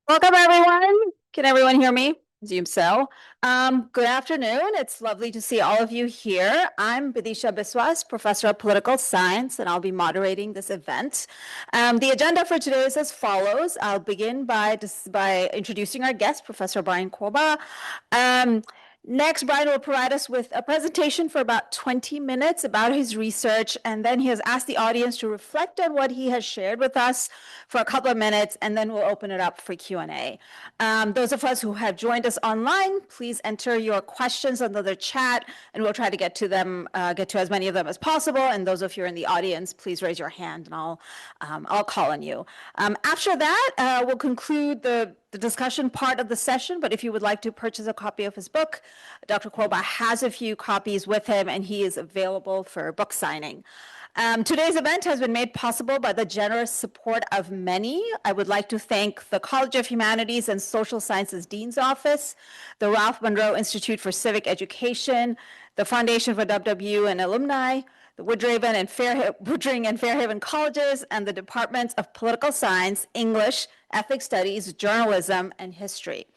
Welcome, everyone. Can everyone hear me? Assume so. Good afternoon. It's lovely to see all of you here. I'm Bidisha Biswas, Professor of Political Science, and I'll be moderating this event. The agenda for today is as follows. I'll begin by introducing our guest, Professor Brian Kwoba. Next, Brian will provide us with a presentation for about 20 minutes about his research, and then he has asked the audience to reflect on what he has shared with us for a couple of minutes, and then we'll open it up for Q&A. Those of us who have joined us online, please enter your questions under the chat, and we'll try to get to as many of them as possible. And those of you in the audience, please raise your hand, and I'll call on you. After that, we'll conclude the discussion part of the session, but if you would like to purchase a copy of his book, Dr. Kwoba has a few copies with him, and he is available for book signing. Today's event has been made possible by the generous support of many. I would like to thank the College of Humanities and Social Sciences Dean's Office, the Ralph Monroe Institute for Civic Education, the Foundation for WW and Alumni, the Woodring and Fairhaven Colleges, and the Departments of Political Science, English, Ethnic Studies, Journalism, and History.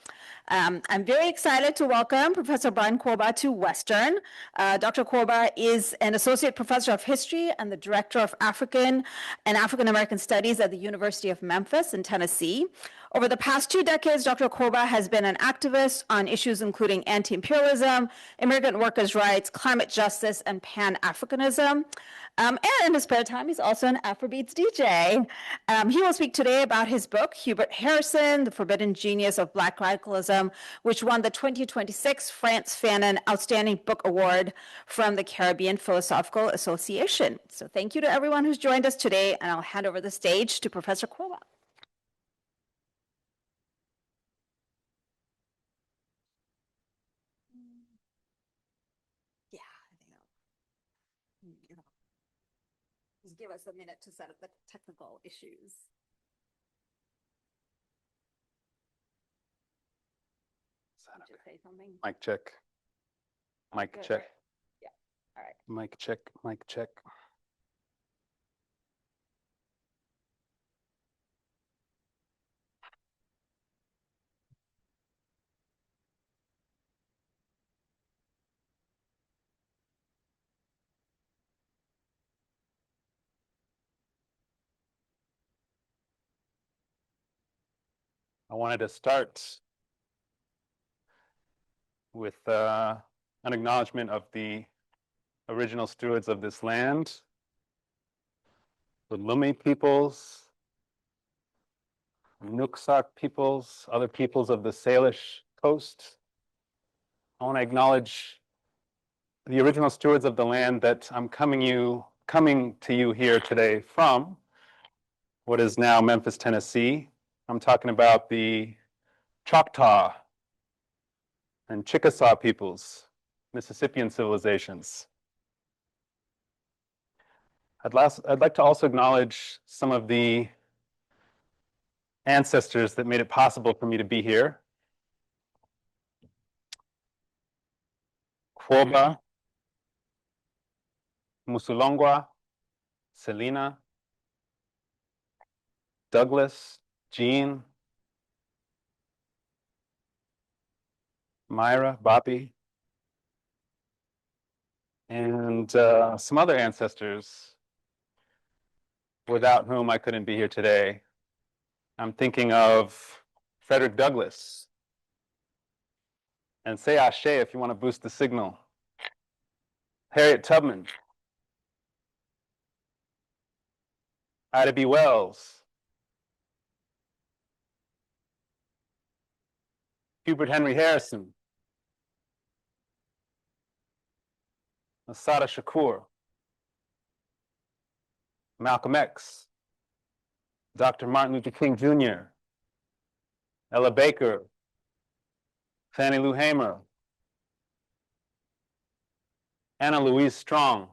I'm very excited to welcome Professor Brian Kwoba to Western. Dr. Kwoba is an associate professor of history and the director of African and African American studies at the University of Memphis in Tennessee. Over the past 2 decades, Dr. Kwoba has been an activist on issues including anti-imperialism, immigrant workers' rights, climate justice, and Pan-Africanism. And in his spare time, he's also an Afrobeats DJ. He will speak today about his book, Hubert Harrison, The Forbidden Genius of Black Radicalism, which won the 2026 Frantz Fanon Outstanding Book Award from the Caribbean Philosophical Association. So thank you to everyone who's joined us today, and I'll hand over the stage to Professor Kwoba. Yeah, I think just give us a minute to set up the technical issues. Just say something. Mic check. Mic Good, check. right? Yeah. All right. Mic check. Mic check. I wanted to start with an acknowledgement of the original stewards of this land, the Lumi peoples, Nooksack peoples, other peoples of the Salish coast. I want to acknowledge the original stewards of the land that I'm coming to you here today from what is now Memphis, Tennessee. I'm talking about the Choctaw and Chickasaw peoples, Mississippian civilizations. I'd like to also acknowledge some of the ancestors that made it possible for me to be here. Kwoba, Musulongwa, Selena, Douglas, Jean, Myra, Bobby, and some other ancestors without whom I couldn't be here today. I'm thinking of Frederick Douglass. And say Ashe if you want to boost the signal. Harriet Tubman. Ida B. Wells. Hubert Henry Harrison. Assata Shakur. Malcolm X. Dr. Martin Luther King Jr. Ella Baker. Fannie Lou Hamer. Anna Louise Strong.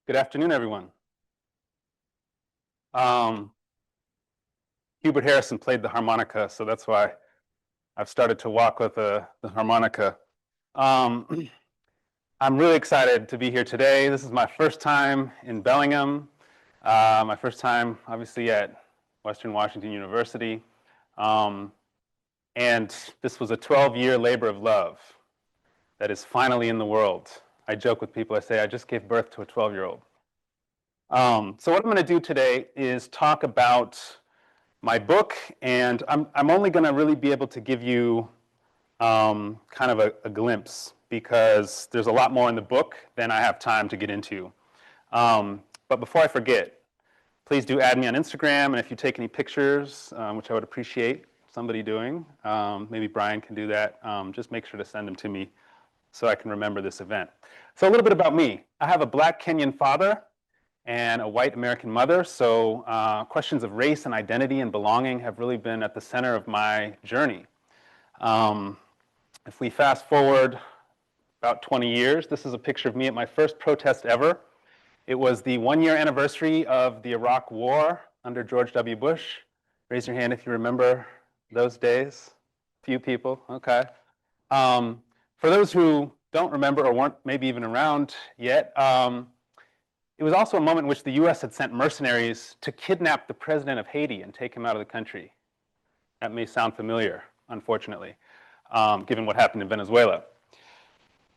Good afternoon, everyone. Hubert Harrison played the harmonica, so that's why I've started to walk with the harmonica. I'm really excited to be here today. This is my first time in Bellingham, my first time, obviously, at Western Washington University. And this was a 12-year labor of love that is finally in the world. I joke with people, I say, I just gave birth to a 12-year-old. So what I'm going to do today is talk about my book, and I'm only going to really be able to give you kind of a glimpse, because there's a lot more in the book than I have time to get into. But before I forget, please do add me on Instagram, and if you take any pictures, which I would appreciate somebody doing, maybe Brian can do that, just make sure to send them to me so I can remember this event. So a little bit about me. I have a Black Kenyan father and a white American mother, so questions of race and identity and belonging have really been at the center of my journey. If we fast forward about 20 years, this is a picture of me at my first protest ever. It was the 1-year anniversary of the Iraq War under George W. Bush. Raise your hand if you remember those days. Few people, okay. For those who don't remember or weren't maybe even around yet, it was also a moment in which the US had sent mercenaries to kidnap the president of Haiti and take him out of the country. That may sound familiar, unfortunately, given what happened in Venezuela.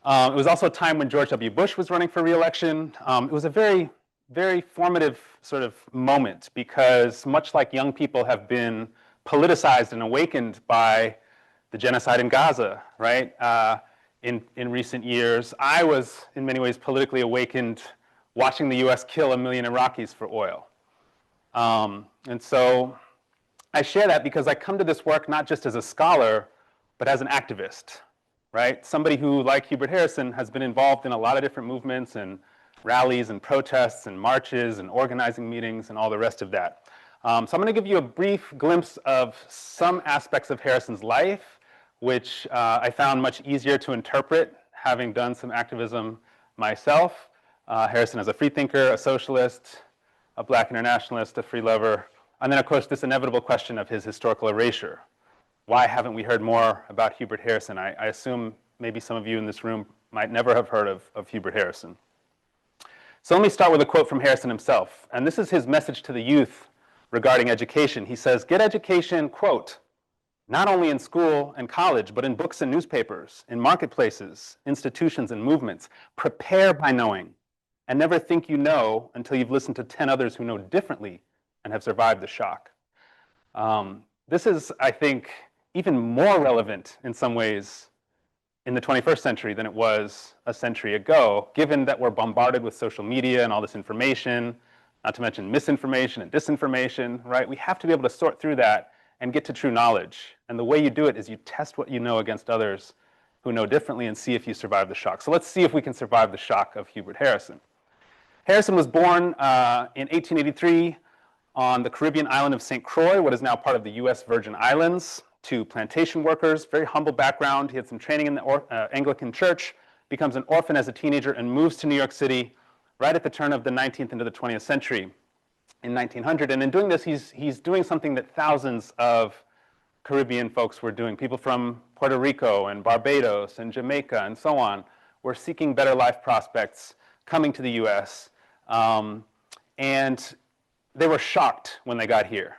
It was also a time when George W. Bush was running for re-election. It was a very, very formative sort of moment, because much like young people have been politicized and awakened by the genocide in Gaza, right? In recent years, I was in many ways politically awakened watching the US kill 1 million Iraqis for oil. And so I share that because I come to this work not just as a scholar, but as an activist, right? Somebody who, like Hubert Harrison, has been involved in a lot of different movements and rallies and protests and marches and organizing meetings and all the rest of that. So I'm going to give you a brief glimpse of some aspects of Harrison's life, which I found much easier to interpret, having done some activism myself. Harrison is a freethinker, a socialist, a Black internationalist, a free lover, and then, of course, this inevitable question of his historical erasure. Why haven't we heard more about Hubert Harrison? I assume maybe some of you in this room might never have heard of Hubert Harrison. So let me start with a quote from Harrison himself, and this is his message to the youth regarding education. He says, "Get education, quote, not only in school and college, but in books and newspapers, in marketplaces, institutions, and movements. Prepare by knowing, and never think you know until you've listened to 10 others who know differently and have survived the shock." This is, I think, even more relevant in some ways in the 21st century than it was a century ago, given that we're bombarded with social media and all this information, not to mention misinformation and disinformation, right? We have to be able to sort through that and get to true knowledge. And the way you do it is you test what you know against others who know differently and see if you survive the shock. So let's see if we can survive the shock of Hubert Harrison. Harrison was born in 1883 on the Caribbean island of St. Croix, what is now part of the US Virgin Islands, to plantation workers, very humble background. He had some training in the Anglican Church, becomes an orphan as a teenager, and moves to New York City right at the turn of the 19th into the 20th century in 1900. And in doing this, he's doing something that thousands of Caribbean folks were doing. People from Puerto Rico and Barbados and Jamaica and so on were seeking better life prospects, coming to the US. And they were shocked when they got here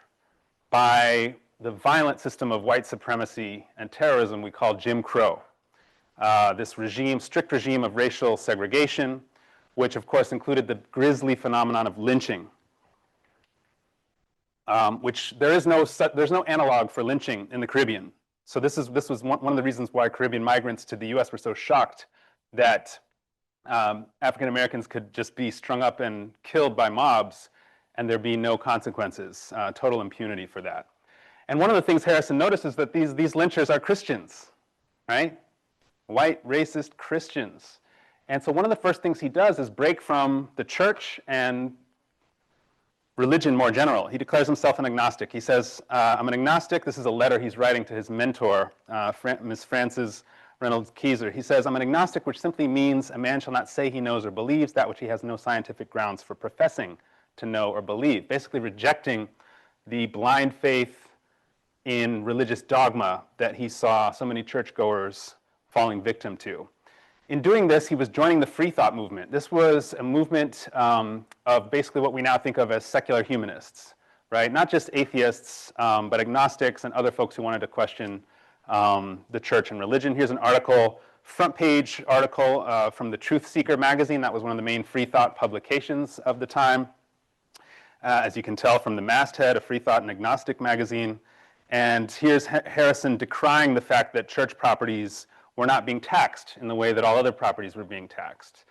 by the violent system of white supremacy and terrorism we call Jim Crow. This regime, strict regime of racial segregation, which of course included the grisly phenomenon of lynching, which there's no analog for lynching in the Caribbean. So this was one of the reasons why Caribbean migrants to the US were so shocked that African Americans could just be strung up and killed by mobs and there be no consequences, total impunity for that. And one of the things Harrison noticed is that these lynchers are Christians, right? White, racist Christians. And so one of the first things he does is break from the church and religion more general. He declares himself an agnostic. He says, I'm an agnostic. This is a letter he's writing to his mentor, Miss Frances Reynolds Keyser. He says, I'm an agnostic, which simply means a man shall not say he knows or believes that which he has no scientific grounds for professing to know or believe, basically rejecting the blind faith in religious dogma that he saw so many churchgoers falling victim to. In doing this, he was joining the free thought movement. This was a movement of basically what we now think of as secular humanists, right? Not just atheists, but agnostics and other folks who wanted to question the church and religion. Here's an article, front page article from the Truth Seeker magazine. That was one of the main free thought publications of the time. As you can tell from the masthead, a free thought and agnostic magazine. And here's Harrison decrying the fact that church properties were not being taxed in the way that all other properties were being taxed.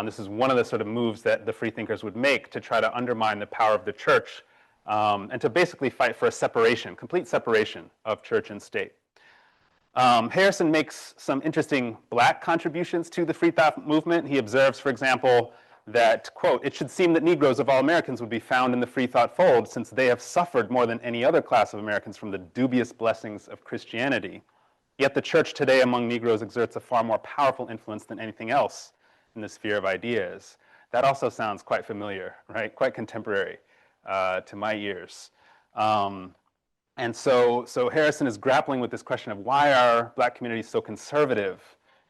This is one of the sort of moves that the freethinkers would make to try to undermine the power of the church and to basically fight for a separation, complete separation of church and state. Harrison makes some interesting black contributions to the free thought movement. He observes, for example, that, quote, it should seem that Negroes of all Americans would be found in the free thought fold since they have suffered more than any other class of Americans from the dubious blessings of Christianity. Yet the church today among Negroes exerts a far more powerful influence than anything else in the sphere of ideas. That also sounds quite familiar, right? Quite contemporary to my ears. And so Harrison is grappling with this question of why are black communities so conservative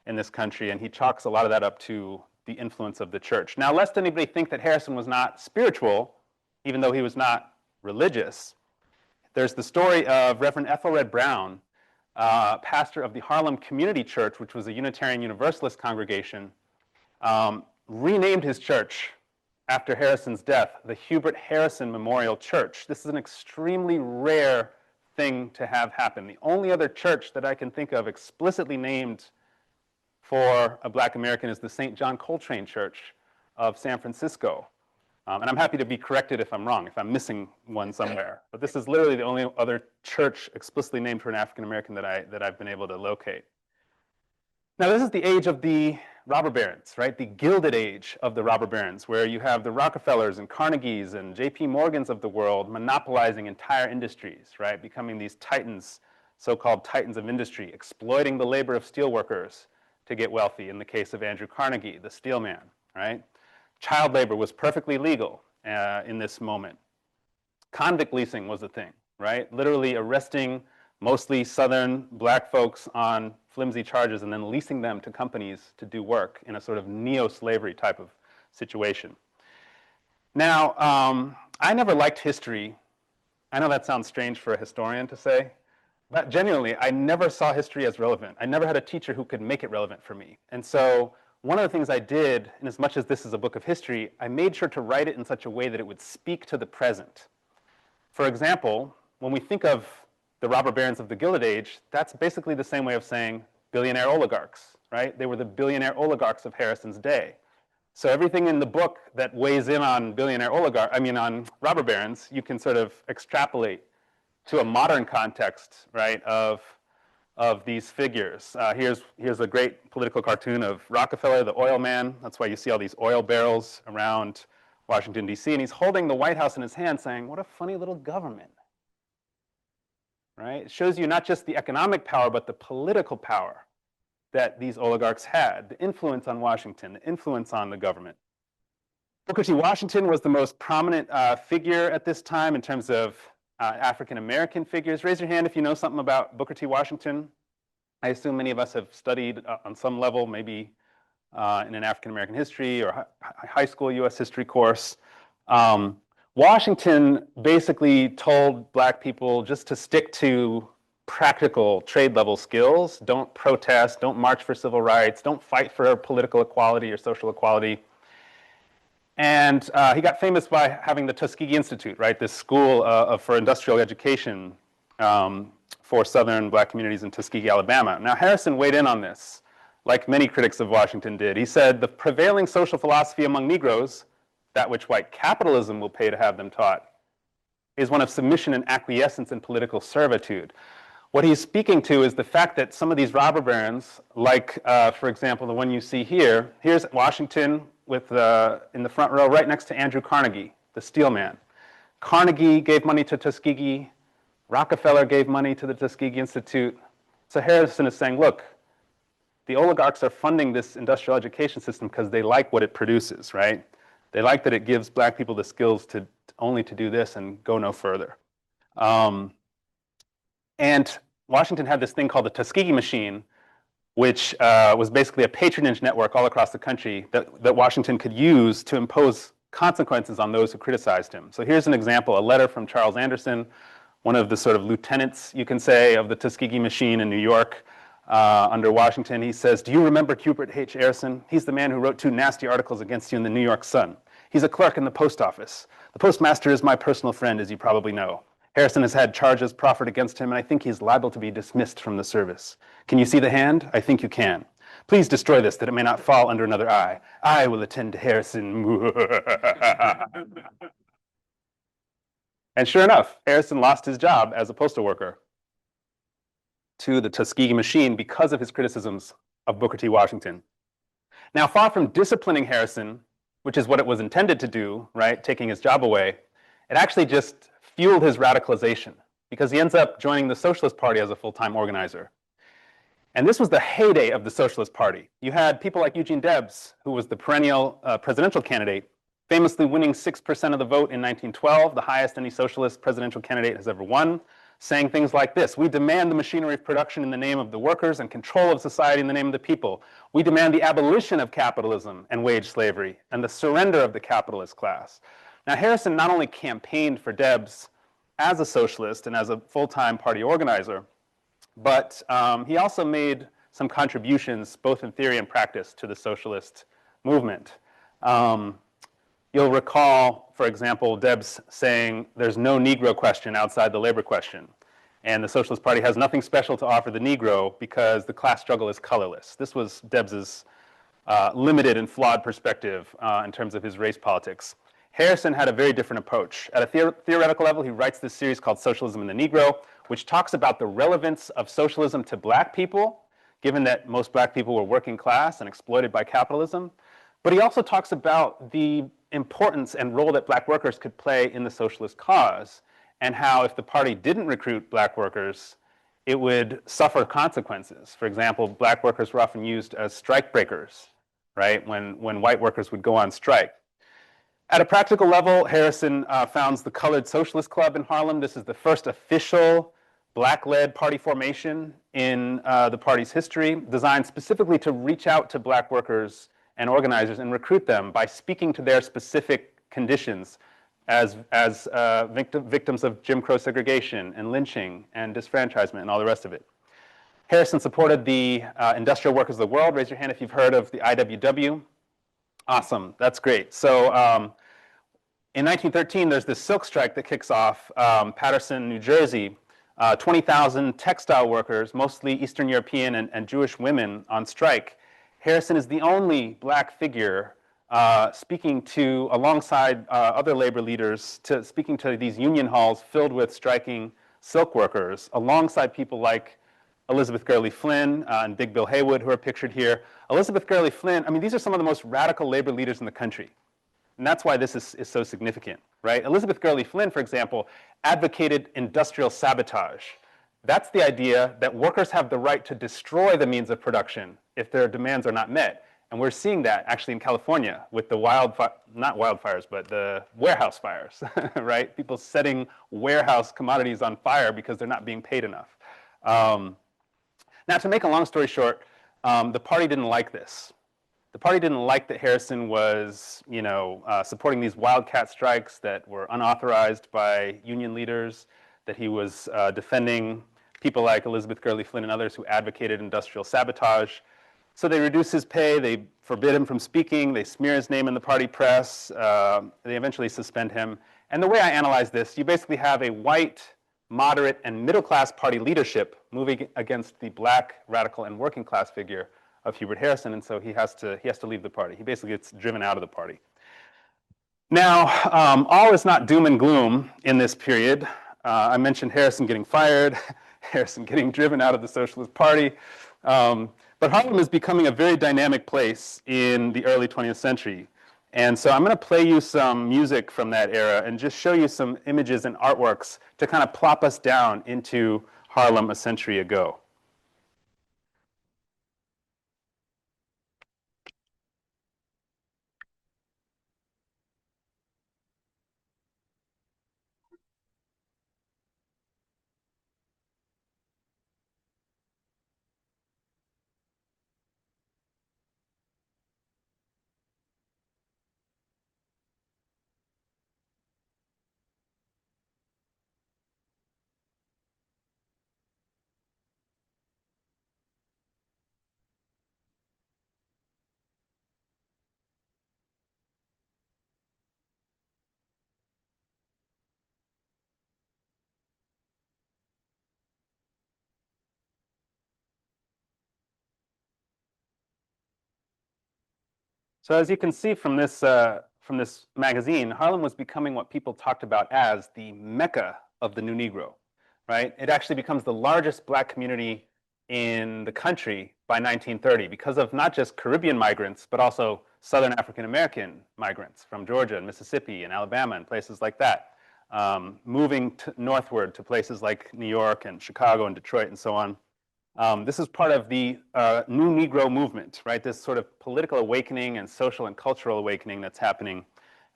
in this country, and he chalks a lot of that up to the influence of the church. Now, lest anybody think that Harrison was not spiritual, even though he was not religious, there's the story of Reverend Ethelred Brown, pastor of the Harlem Community Church, which was a Unitarian Universalist congregation, renamed his church after Harrison's death, the Hubert Harrison Memorial Church. This is an extremely rare thing to have happen. The only other church that I can think of explicitly named for a black American is the St. John Coltrane Church of San Francisco. And I'm happy to be corrected if I'm wrong, if I'm missing one somewhere. But this is literally the only other church explicitly named for an African American that I've been able to locate. Now, this is the age of the robber barons, right? The Gilded Age of the robber barons, where you have the Rockefellers and Carnegies and J.P. Morgans of the world monopolizing entire industries, right? Becoming these titans, so-called titans of industry, exploiting the labor of steelworkers to get wealthy, in the case of Andrew Carnegie, the steel man, right? Child labor was perfectly legal in this moment. Convict leasing was a thing, right? Literally arresting mostly Southern black folks on flimsy charges and then leasing them to companies to do work in a sort of neo-slavery type of situation. Now, I never liked history. I know that sounds strange for a historian to say, but genuinely, I never saw history as relevant. I never had a teacher who could make it relevant for me. And so one of the things I did, and as much as this is a book of history, I made sure to write it in such a way that it would speak to the present. For example, when we think of the robber barons of the Gilded Age, that's basically the same way of saying billionaire oligarchs, right? They were the billionaire oligarchs of Harrison's day. So everything in the book that weighs in on on robber barons, you can sort of extrapolate to a modern context, right, of these figures. Here's a great political cartoon of Rockefeller, the oil man. That's why you see all these oil barrels around Washington, D.C., and he's holding the White House in his hand saying, what a funny little government, right? It shows you not just the economic power, but the political power that these oligarchs had, the influence on Washington, the influence on the government. Booker T. Washington was the most prominent figure at this time in terms of African-American figures. Raise your hand if you know something about Booker T. Washington. I assume many of us have studied on some level, maybe in an African-American history or high school U.S. history course. Washington basically told black people just to stick to practical trade level skills. Don't protest, don't march for civil rights, don't fight for political equality or social equality. And he got famous by having the Tuskegee Institute, right? This school for industrial education for Southern black communities in Tuskegee, Alabama. Now, Harrison weighed in on this, like many critics of Washington did. He said, the prevailing social philosophy among Negroes, that which white capitalism will pay to have them taught, is one of submission and acquiescence in political servitude. What he's speaking to is the fact that some of these robber barons, like, for example, the one you see here, here's Washington with in the front row right next to Andrew Carnegie, the steel man. Carnegie gave money to Tuskegee. Rockefeller gave money to the Tuskegee Institute. So Harrison is saying, look, the oligarchs are funding this industrial education system because they like what it produces, right? They like that it gives black people the skills to only to do this and go no further. And Washington had this thing called the Tuskegee machine, which was basically a patronage network all across the country that Washington could use to impose consequences on those who criticized him. So here's an example, a letter from Charles Anderson, one of the sort of lieutenants, you can say, of the Tuskegee machine in New York under Washington. He says, do you remember Hubert H. Harrison? He's the man who wrote 2 nasty articles against you in the New York Sun. He's a clerk in the post office. The postmaster is my personal friend, as you probably know. Harrison has had charges proffered against him, and I think he's liable to be dismissed from the service. Can you see the hand? I think you can. Please destroy this, that it may not fall under another eye. I will attend to Harrison. And sure enough, Harrison lost his job as a postal worker to the Tuskegee machine because of his criticisms of Booker T. Washington. Now, far from disciplining Harrison, which is what it was intended to do, right, taking his job away, it actually just fueled his radicalization because he ends up joining the Socialist Party as a full-time organizer. And this was the heyday of the Socialist Party. You had people like Eugene Debs, who was the perennial presidential candidate, famously winning 6% of the vote in 1912, the highest any socialist presidential candidate has ever won, saying things like this: we demand the machinery of production in the name of the workers and control of society in the name of the people. We demand the abolition of capitalism and wage slavery and the surrender of the capitalist class. Now, Harrison not only campaigned for Debs as a socialist and as a full-time party organizer, but he also made some contributions, both in theory and practice, to the socialist movement. You'll recall, for example, Debs saying there's no Negro question outside the labor question. And the Socialist Party has nothing special to offer the Negro because the class struggle is colorless. This was Debs's limited and flawed perspective in terms of his race politics. Harrison had a very different approach. At a theoretical level, he writes this series called Socialism and the Negro, which talks about the relevance of socialism to black people, given that most black people were working class and exploited by capitalism. But he also talks about the importance and role that black workers could play in the socialist cause, and how if the party didn't recruit black workers, it would suffer consequences. For example, black workers were often used as strike breakers, right, when white workers would go on strike. At a practical level, Harrison founds the Colored Socialist Club in Harlem. This is the first official black-led party formation in the party's history, designed specifically to reach out to black workers and organizers and recruit them by speaking to their specific conditions as victims of Jim Crow segregation and lynching and disfranchisement and all the rest of it. Harrison supported the Industrial Workers of the World. Raise your hand if you've heard of the IWW. Awesome, that's great. So in 1913, there's this silk strike that kicks off Paterson, New Jersey. 20,000 textile workers, mostly Eastern European and Jewish women, on strike. Harrison is the only black figure speaking to, alongside other labor leaders, speaking to these union halls filled with striking silk workers, alongside people like Elizabeth Gurley Flynn and Big Bill Haywood, who are pictured here. Elizabeth Gurley Flynn, I mean, these are some of the most radical labor leaders in the country. And that's why this is so significant, right? Elizabeth Gurley Flynn, for example, advocated industrial sabotage. That's the idea that workers have the right to destroy the means of production if their demands are not met. And we're seeing that actually in California with the not wildfires, but the warehouse fires, right? People setting warehouse commodities on fire because they're not being paid enough. Now, to make a long story short, the party didn't like this. The party didn't like that Harrison was, supporting these wildcat strikes that were unauthorized by union leaders, that he was defending people like Elizabeth Gurley Flynn and others who advocated industrial sabotage. So they reduce his pay, they forbid him from speaking, they smear his name in the party press, they eventually suspend him. And the way I analyze this, you basically have a white, moderate, and middle-class party leadership moving against the black, radical, and working-class figure of Hubert Harrison, and so he has to leave the party. He basically gets driven out of the party. Now, all is not doom and gloom in this period. I mentioned Harrison getting fired, Harrison getting driven out of the Socialist Party. But Harlem is becoming a very dynamic place in the early 20th century. And so I'm going to play you some music from that era and just show you some images and artworks to kind of plop us down into Harlem a century ago. So as you can see from this magazine, Harlem was becoming what people talked about as the Mecca of the new Negro, right? It actually becomes the largest black community in the country by 1930 because of not just Caribbean migrants, but also Southern African American migrants from Georgia and Mississippi and Alabama and places like that, moving northward to places like New York and Chicago and Detroit and so on. This is part of the new Negro movement, right? This sort of political awakening and social and cultural awakening that's happening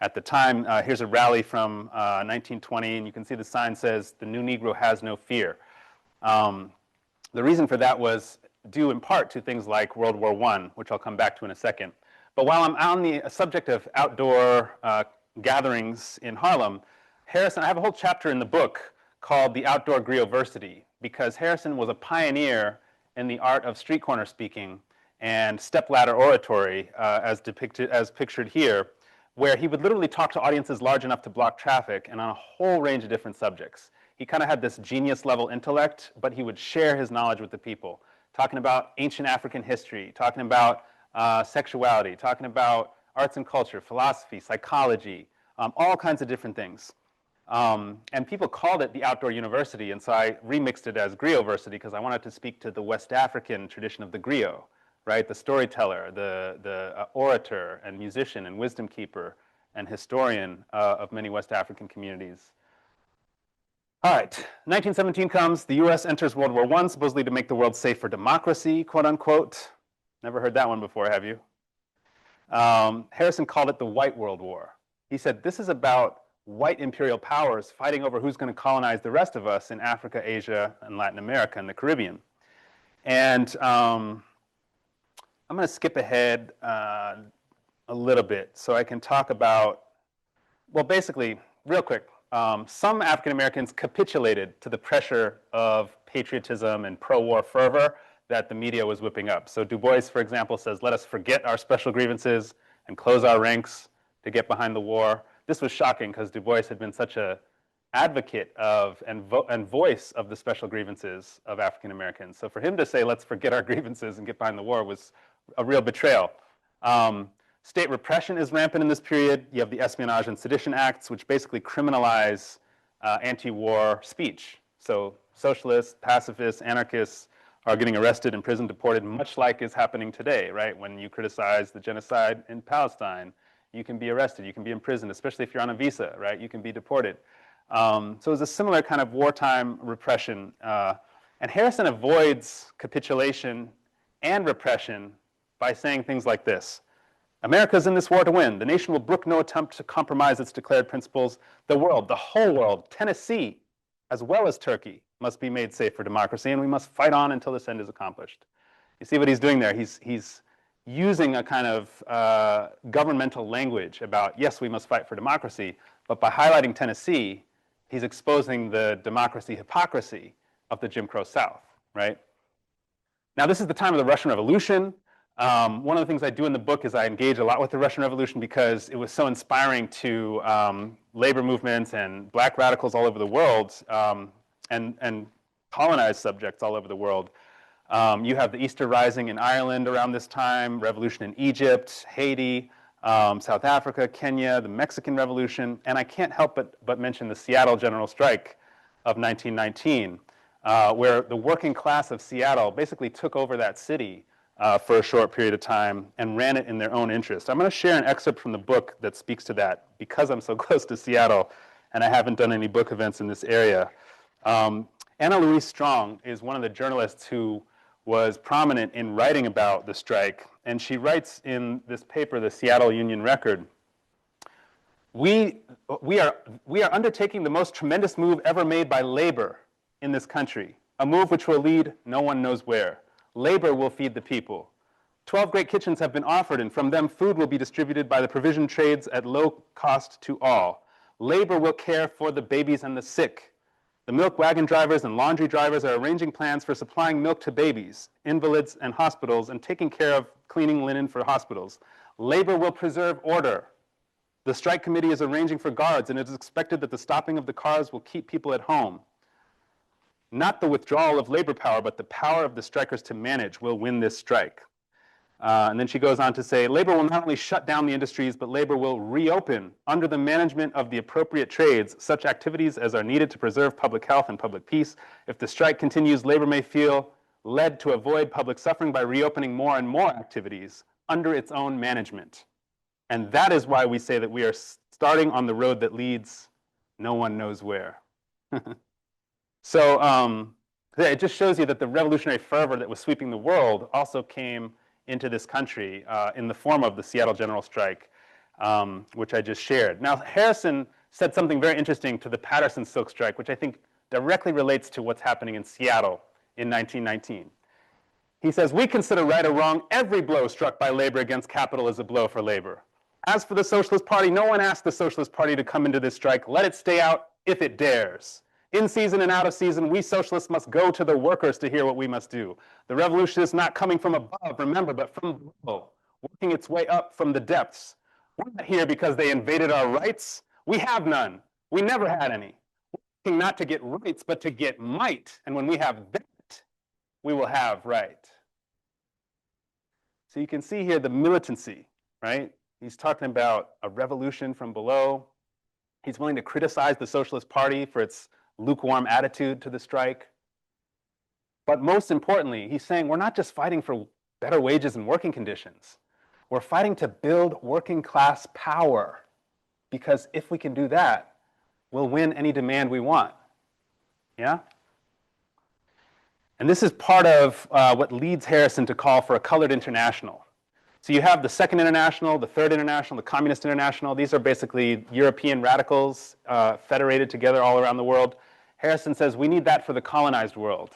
at the time. Here's a rally from 1920, and you can see the sign says, "The new Negro has no fear." The reason for that was due in part to things like World War I, which I'll come back to in a second. But while I'm on the subject of outdoor gatherings in Harlem, Harrison, I have a whole chapter in the book called The Outdoor Grioversity, because Harrison was a pioneer in the art of street corner speaking and stepladder oratory, as pictured here, where he would literally talk to audiences large enough to block traffic and on a whole range of different subjects. He kind of had this genius level intellect, but he would share his knowledge with the people, talking about ancient African history, talking about sexuality, talking about arts and culture, philosophy, psychology, all kinds of different things. And people called it the Outdoor University, and so I remixed it as Grioversity because I wanted to speak to the West African tradition of the griot, right? The storyteller, the orator and musician and wisdom keeper and historian of many West African communities. All right, 1917 comes, the US enters World War I, supposedly to make the world safe for democracy, quote unquote. Never heard that one before, have you? Harrison called it the White World War. He said, this is about white imperial powers fighting over who's going to colonize the rest of us in Africa, Asia, and Latin America, and the Caribbean. And I'm going to skip ahead a little bit so I can talk about, well, basically, real quick, some African Americans capitulated to the pressure of patriotism and pro-war fervor that the media was whipping up. So Du Bois, for example, says, let us forget our special grievances and close our ranks to get behind the war. This was shocking because Du Bois had been such an advocate of and voice of the special grievances of African Americans. So for him to say, let's forget our grievances and get behind the war was a real betrayal. State repression is rampant in this period. You have the Espionage and Sedition Acts, which basically criminalize anti-war speech. So socialists, pacifists, anarchists are getting arrested, imprisoned, deported, much like is happening today, right? When you criticize the genocide in Palestine, you can be arrested, you can be imprisoned, especially if you're on a visa, right? You can be deported. So it's a similar kind of wartime repression. And Harrison avoids capitulation and repression by saying things like this. America's in this war to win. The nation will brook no attempt to compromise its declared principles. The world, the whole world, Tennessee, as well as Turkey, must be made safe for democracy, and we must fight on until this end is accomplished. You see what he's doing there? He's using a kind of governmental language about, yes, we must fight for democracy, but by highlighting Tennessee, he's exposing the democracy hypocrisy of the Jim Crow South, right? Now, this is the time of the Russian Revolution. One of the things I do in the book is I engage a lot with the Russian Revolution because it was so inspiring to labor movements and black radicals all over the world, and colonized subjects all over the world. You have the Easter Rising in Ireland around this time, revolution in Egypt, Haiti, South Africa, Kenya, the Mexican Revolution, and I can't help but mention the Seattle General Strike of 1919, where the working class of Seattle basically took over that city for a short period of time and ran it in their own interest. I'm going to share an excerpt from the book that speaks to that because I'm so close to Seattle and I haven't done any book events in this area. Anna Louise Strong is one of the journalists who was prominent in writing about the strike, and she writes in this paper, the Seattle Union Record, we are undertaking the most tremendous move ever made by labor in this country, a move which will lead no one knows where. Labor will feed the people. 12 great kitchens have been offered, and from them food will be distributed by the provision trades at low cost to all. Labor will care for the babies and the sick. The milk wagon drivers and laundry drivers are arranging plans for supplying milk to babies, invalids, and hospitals, and taking care of cleaning linen for hospitals. Labor will preserve order. The strike committee is arranging for guards, and it is expected that the stopping of the cars will keep people at home. Not the withdrawal of labor power, but the power of the strikers to manage will win this strike. And then she goes on to say, labor will not only shut down the industries, but labor will reopen under the management of the appropriate trades such activities as are needed to preserve public health and public peace. If the strike continues, labor may feel led to avoid public suffering by reopening more and more activities under its own management. And that is why we say that we are starting on the road that leads no one knows where. So it just shows you that the revolutionary fervor that was sweeping the world also came into this country in the form of the Seattle General Strike, which I just shared. Now, Harrison said something very interesting to the Paterson Silk Strike, which I think directly relates to what's happening in Seattle in 1919. He says, we consider right or wrong every blow struck by labor against capital as a blow for labor. As for the Socialist Party, no one asked the Socialist Party to come into this strike. Let it stay out if it dares. In season and out of season, we socialists must go to the workers to hear what we must do. The revolution is not coming from above, remember, but from below, working its way up from the depths. We're not here because they invaded our rights. We have none. We never had any. We're working not to get rights, but to get might. And when we have that, we will have right. So you can see here the militancy, right? He's talking about a revolution from below. He's willing to criticize the Socialist Party for its lukewarm attitude to the strike. But most importantly, he's saying we're not just fighting for better wages and working conditions. We're fighting to build working class power, because if we can do that, we'll win any demand we want. Yeah? And this is part of what leads Harrison to call for a colored international. So you have the Second International, the Third International, the Communist International. These are basically European radicals federated together all around the world. Harrison says we need that for the colonized world,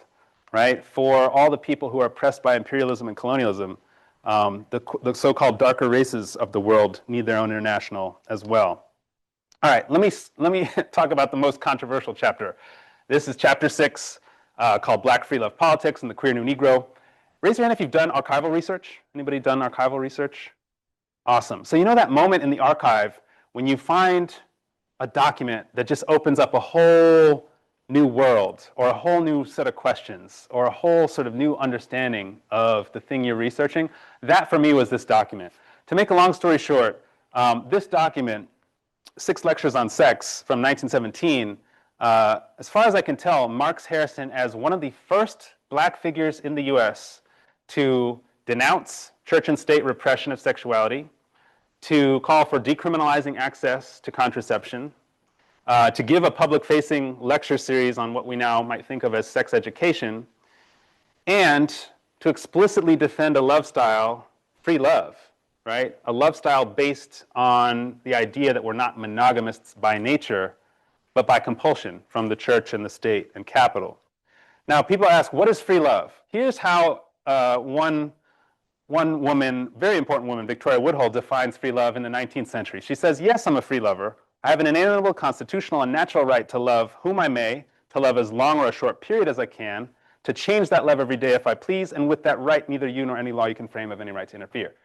right? For all the people who are oppressed by imperialism and colonialism, the so-called darker races of the world need their own international as well. All right, let me talk about the most controversial chapter. This is chapter 6, called Black Free Love Politics and the Queer New Negro. Raise your hand if you've done archival research. Anybody done archival research? Awesome. So you know that moment in the archive when you find a document that just opens up a whole new world or a whole new set of questions or a whole sort of new understanding of the thing you're researching? That for me was this document. To make a long story short, this document, 6 Lectures on Sex from 1917, as far as I can tell, marks Harrison as one of the first black figures in the US to denounce church and state repression of sexuality, to call for decriminalizing access to contraception, to give a public-facing lecture series on what we now might think of as sex education, and to explicitly defend a love style, free love, right? A love style based on the idea that we're not monogamists by nature, but by compulsion from the church and the state and capital. Now, people ask, what is free love? Here's how one woman, very important woman, Victoria Woodhull, defines free love in the 19th century. She says, yes, I'm a free lover. I have an inalienable, constitutional, and natural right to love whom I may, to love as long or a short period as I can, to change that love every day if I please, and with that right, neither you nor any law you can frame have any right to interfere.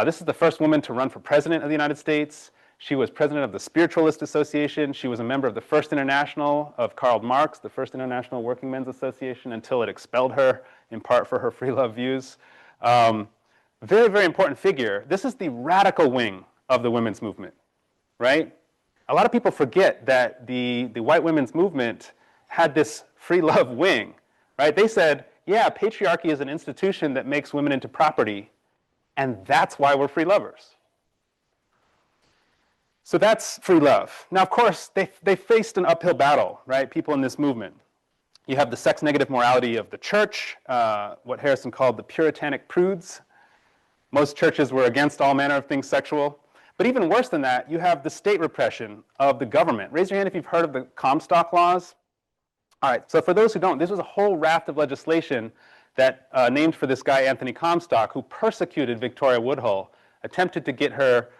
This is the first woman to run for president of the United States. She was president of the Spiritualist Association. She was a member of the First International of Karl Marx, the First International Working Men's Association, until it expelled her, in part for her free love views. Very, very important figure. This is the radical wing of the women's movement, right? A lot of people forget that the white women's movement had this free love wing, right? They said, yeah, patriarchy is an institution that makes women into property, and that's why we're free lovers. So that's free love. Now, of course, they faced an uphill battle, right? People in this movement. You have the sex-negative morality of the church, what Harrison called the puritanic prudes. Most churches were against all manner of things sexual. But even worse than that, you have the state repression of the government. Raise your hand if you've heard of the Comstock laws. All right, so for those who don't, this was a whole raft of legislation that named for this guy, Anthony Comstock, who persecuted Victoria Woodhull, attempted to get her,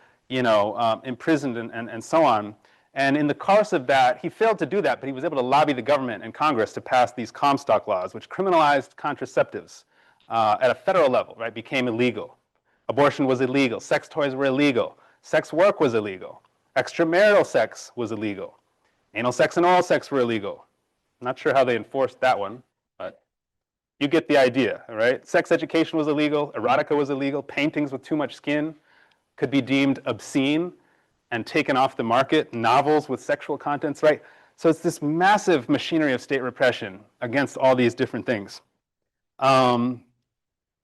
imprisoned and so on. And in the course of that, he failed to do that, but he was able to lobby the government and Congress to pass these Comstock laws, which criminalized contraceptives at a federal level, right, became illegal. Abortion was illegal. Sex toys were illegal. Sex work was illegal. Extramarital sex was illegal. Anal sex and oral sex were illegal. I'm not sure how they enforced that one, but you get the idea, right? Sex education was illegal. Erotica was illegal. Paintings with too much skin could be deemed obscene and taken off the market. Novels with sexual contents, right? So it's this massive machinery of state repression against all these different things.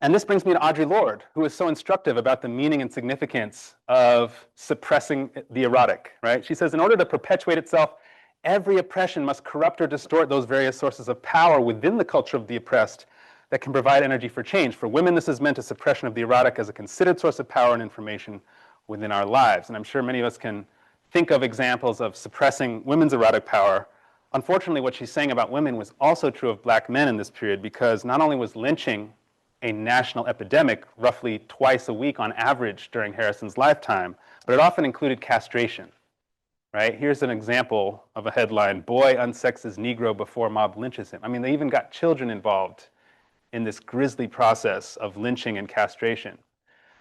And this brings me to Audre Lorde, who is so instructive about the meaning and significance of suppressing the erotic, right? She says, in order to perpetuate itself, every oppression must corrupt or distort those various sources of power within the culture of the oppressed that can provide energy for change. For women, this has meant a suppression of the erotic as a considered source of power and information within our lives. And I'm sure many of us can think of examples of suppressing women's erotic power. Unfortunately, what she's saying about women was also true of black men in this period, because not only was lynching a national epidemic roughly twice a week on average during Harrison's lifetime, but it often included castration, right? Here's an example of a headline: boy unsexes Negro before mob lynches him. I mean, they even got children involved in this grisly process of lynching and castration.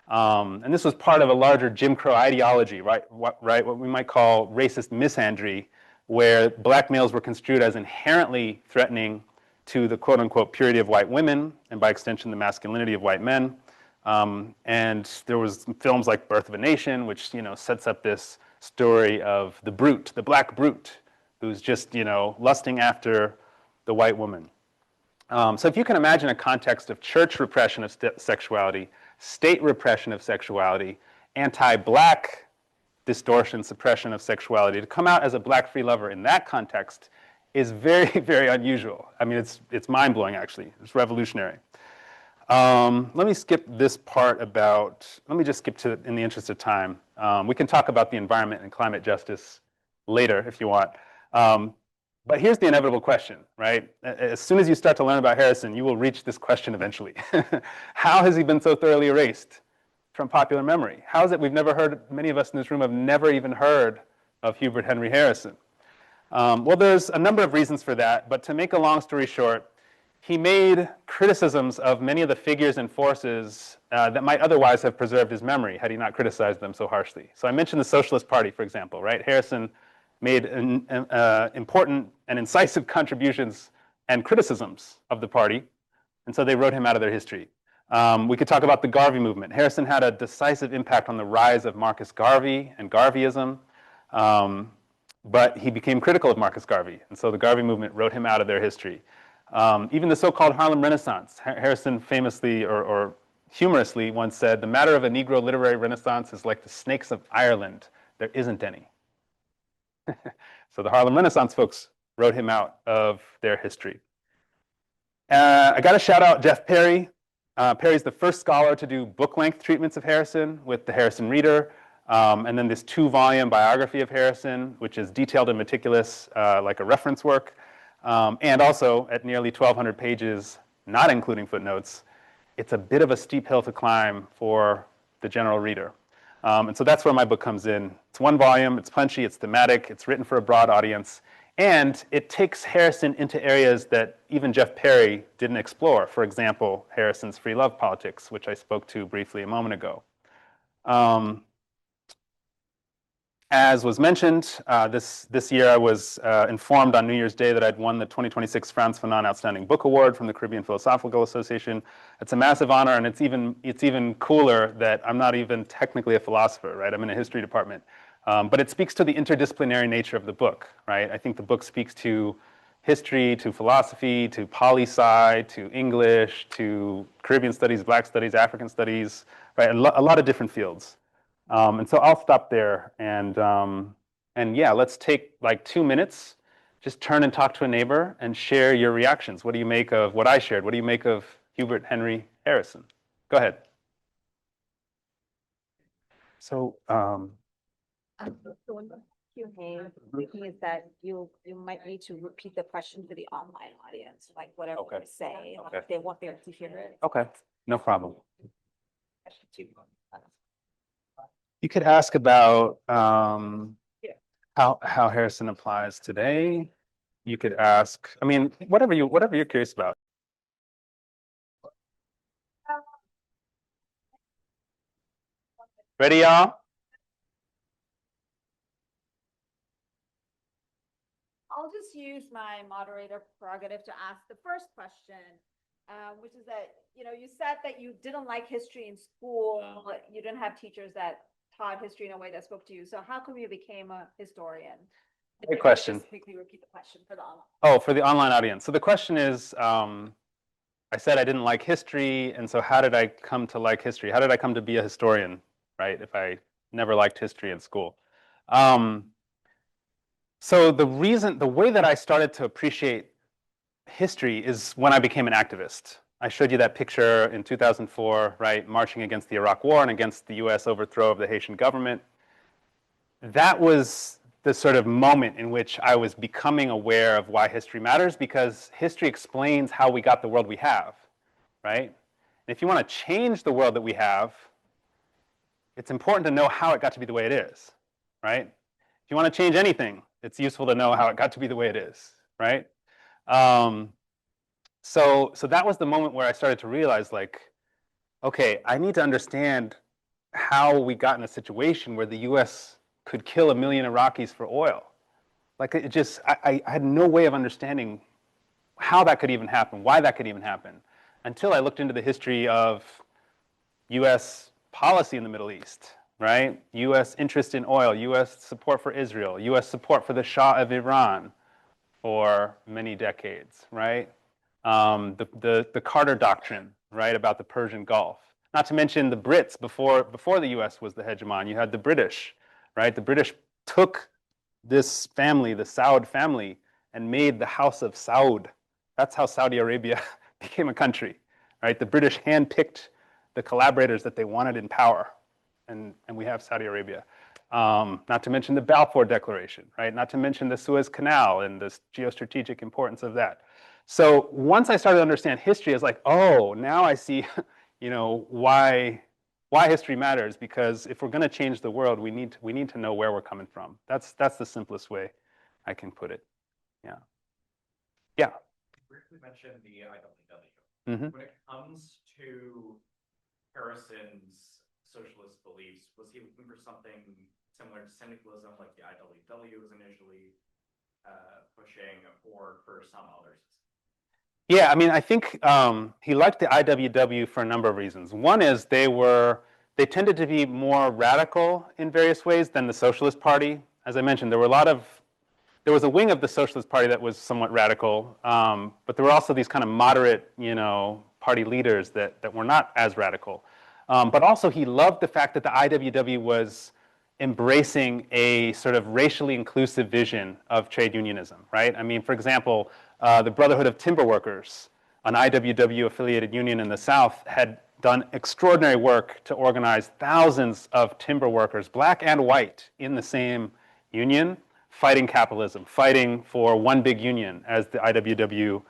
And this was part of a larger Jim Crow ideology, right? What we might call racist misandry, where black males were construed as inherently threatening to the quote-unquote purity of white women, and by extension, the masculinity of white men. And there was films like Birth of a Nation, which sets up this story of the brute, the black brute, who's just lusting after the white woman. So if you can imagine a context of church repression of sexuality, state repression of sexuality, anti-black distortion, suppression of sexuality, to come out as a black free lover in that context is very, very unusual. I mean, it's mind-blowing, actually. It's revolutionary. Let me skip this part let me just skip to, in the interest of time. We can talk about the environment and climate justice later if you want. But here's the inevitable question, right? As soon as you start to learn about Harrison, you will reach this question eventually. How has he been so thoroughly erased from popular memory? How is it we've never heard, many of us in this room have never even heard of Hubert Henry Harrison? Well, there's a number of reasons for that, but to make a long story short, he made criticisms of many of the figures and forces that might otherwise have preserved his memory had he not criticized them so harshly. So I mentioned the Socialist Party, for example, right? Harrison made important and incisive contributions and criticisms of the party, and so they wrote him out of their history. We could talk about the Garvey movement. Harrison had a decisive impact on the rise of Marcus Garvey and Garveyism. But he became critical of Marcus Garvey, and so the Garvey movement wrote him out of their history. Even the so-called Harlem Renaissance. Harrison famously or humorously once said, "The matter of a Negro literary renaissance is like the snakes of Ireland. There isn't any." So the Harlem Renaissance folks wrote him out of their history. I got to shout out Jeff Perry. Perry's the first scholar to do book-length treatments of Harrison with the Harrison Reader. And then this 2-volume biography of Harrison, which is detailed and meticulous, like a reference work. And also, at nearly 1,200 pages, not including footnotes, it's a bit of a steep hill to climb for the general reader. And so that's where my book comes in. It's 1 volume, it's punchy, it's thematic, it's written for a broad audience, And it takes Harrison into areas that even Jeff Perry didn't explore. For example, Harrison's free love politics, which I spoke to briefly a moment ago. As was mentioned, this year I was informed on New Year's Day that I'd won the 2026 Frantz Fanon Outstanding Book Award from the Caribbean Philosophical Association. It's a massive honor, and it's even cooler that I'm not even technically a philosopher, right? I'm in a history department. But it speaks to the interdisciplinary nature of the book, right? I think the book speaks to history, to philosophy, to poli-sci, to English, to Caribbean studies, Black studies, African studies, right? A lot of different fields. And so I'll stop there, and yeah, let's take like 2 minutes. Just turn and talk to a neighbor and share your reactions. What do you make of what I shared? What do you make of Hubert Henry Harrison? Go ahead. So, The one Q&A thinking is that you might need to repeat the question for the online audience, like whatever Okay. you say, Okay. if they want them to hear it. okay, no problem. You could ask about how Harrison applies today. You could ask, I mean, whatever you're curious about. Ready, y'all? I'll just use my moderator prerogative to ask the first question, which is that, you said that you didn't like history in school. You didn't have teachers that taught history in a way that spoke to you. So how come you became a historian? Great question. Just quickly repeat the question for the online. Oh, for the online audience. So the question is, I said I didn't like history, and so how did I come to like history? How did I come to be a historian, right, if I never liked history in school? So the way that I started to appreciate history is when I became an activist. I showed you that picture in 2004, right, marching against the Iraq War and against the US overthrow of the Haitian government. That was the sort of moment in which I was becoming aware of why history matters, because history explains how we got the world we have, right? And if you want to change the world that we have, it's important to know how it got to be the way it is, right? If you want to change anything, it's useful to know how it got to be the way it is, right? So that was the moment where I started to realize, like, okay, I need to understand how we got in a situation where the US could kill 1 million Iraqis for oil. Like, it just, I had no way of understanding how that could even happen, why that could even happen, until I looked into the history of US policy in the Middle East, right? US interest in oil, US support for Israel, US support for the Shah of Iran for many decades, right? The Carter Doctrine, right, about the Persian Gulf. Not to mention the Brits before the US was the hegemon. You had the British, right? The British took this family, the Saud family, and made the House of Saud. That's how Saudi Arabia became a country, right? The British handpicked the collaborators that they wanted in power, and we have Saudi Arabia. Not to mention the Balfour Declaration, right? Not to mention the Suez Canal and the geostrategic importance of that. So once I started to understand history, I was like, oh, now I see, why history matters. Because if we're going to change the world, we need to know where we're coming from. That's the simplest way I can put it. Yeah. Yeah. You briefly mentioned the IWW. Mm-hmm. When it comes to Harrison's socialist beliefs, was he looking for something similar to syndicalism, like the IWW was initially pushing, or for some others? Yeah, I mean, I think he liked the IWW for a number of reasons. One is they tended to be more radical in various ways than the Socialist Party. As I mentioned, there was a wing of the Socialist Party that was somewhat radical, but there were also these kind of moderate, party leaders that were not as radical. But also he loved the fact that the IWW was embracing a sort of racially inclusive vision of trade unionism, right? I mean, for example, the Brotherhood of Timber Workers, an IWW-affiliated union in the South, had done extraordinary work to organize thousands of timber workers, black and white, in the same union, fighting capitalism, fighting for one big union, as the IWW,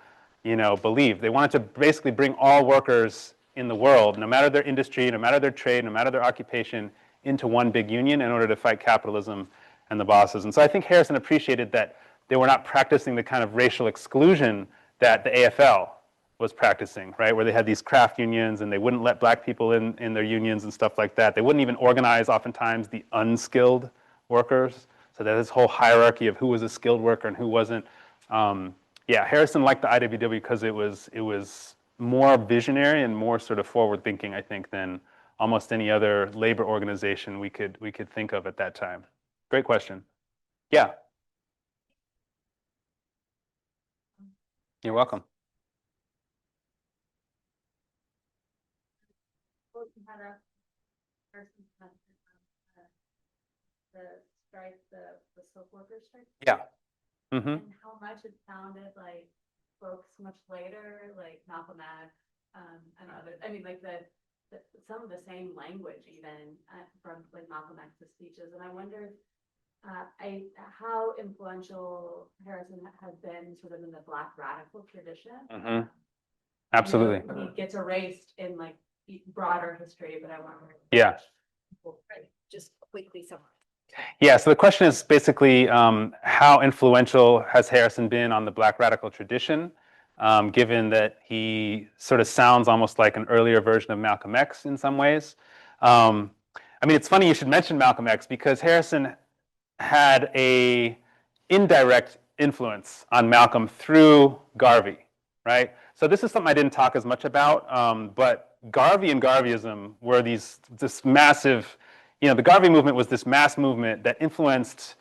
believed. They wanted to basically bring all workers in the world, no matter their industry, no matter their trade, no matter their occupation, into one big union in order to fight capitalism and the bosses. And so I think Harrison appreciated that they were not practicing the kind of racial exclusion that the AFL was practicing, right? Where they had these craft unions and they wouldn't let black people in their unions and stuff like that. They wouldn't even organize oftentimes the unskilled workers. So there's this whole hierarchy of who was a skilled worker and who wasn't. Yeah, Harrison liked the IWW because it was more visionary and more sort of forward thinking, I think, than almost any other labor organization we could think of at that time. Great question. Yeah. You're welcome. The strike, the silk worker strike. Yeah. Mm-hmm. And how much it sounded like folks much later, like Malcolm X, and others. I mean, like some of the same language even from like Malcolm X's speeches. And I wonder how influential Harrison has been sort of in the Black radical tradition. Mm-hmm. Absolutely. You know, he gets erased in like broader history, but I wonder. Yeah. Just quickly summarize. Yeah, so the question is basically how influential has Harrison been on the Black radical tradition, given that he sort of sounds almost like an earlier version of Malcolm X in some ways. I mean, it's funny you should mention Malcolm X because Harrison had a indirect influence on Malcolm through Garvey, right? So this is something I didn't talk as much about, but Garvey and Garveyism were this massive, you know, the Garvey movement was this mass movement that influenced